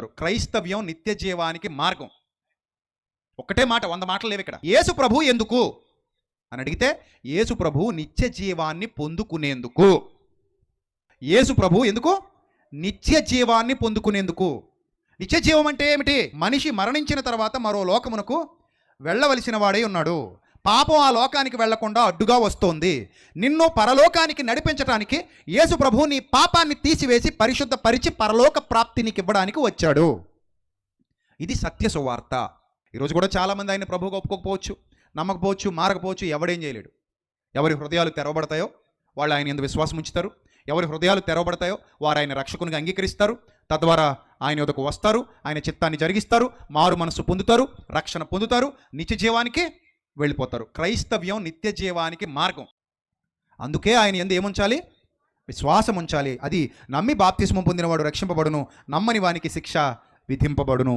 క్రైస్తవ్యం నిత్య జీవానికి మార్గం. ఒక్కటే మాట, 100 మాటలు లేవు ఇక్కడ. యేసు ప్రభు ఎందుకు అని అడిగితే, యేసు ప్రభు నిత్య జీవాన్ని పొందుకునేందుకు. యేసు ప్రభు ఎందుకు? నిత్య జీవాన్ని పొందుకునేందుకు. నిత్య జీవం అంటే ఏమిటి? మనిషి మరణించిన తర్వాత మరో లోకమునకు వెళ్ళవలసిన వాడే ఉన్నాడు. పాపం ఆ లోకానికి వెళ్లకుండా అడ్డుగా వస్తోంది. నిన్ను పరలోకానికి నడిపించడానికి యేసు ప్రభు నీ పాపాన్ని తీసివేసి పరిశుద్ధపరిచి పరలోక ప్రాప్తినికి ఇవ్వడానికి వచ్చాడు. ఇది సత్య సువార్త. ఈరోజు కూడా చాలామంది ఆయన ప్రభువుగా ఒప్పుకోకపోవచ్చు, నమ్మకపోవచ్చు, మారకపోవచ్చు. ఎవడేం చేయలేడు. ఎవరి హృదయాలు తెరవబడతాయో వాళ్ళు ఆయన యందు విశ్వాసం ఉంచుతారు. ఎవరి హృదయాలు తెరవబడతాయో వారు ఆయన రక్షకునిగా అంగీకరిస్తారు. తద్వారా ఆయన యొద్దకు వస్తారు, ఆయన చిత్తాన్ని జరిగిస్తారు, మారు మనసు పొందుతారు, రక్షణ పొందుతారు, నిత్య జీవానికి వెళ్ళిపోతారు. క్రైస్తవ్యం నిత్య జీవానికి మార్గం. అందుకే ఆయన యందు ఏముంచాలి? విశ్వాసం ఉంచాలి. అది నమ్మి బాప్తిస్మం పొందినవాడు రక్షింపబడును, నమ్మని వానికి శిక్ష విధింపబడును.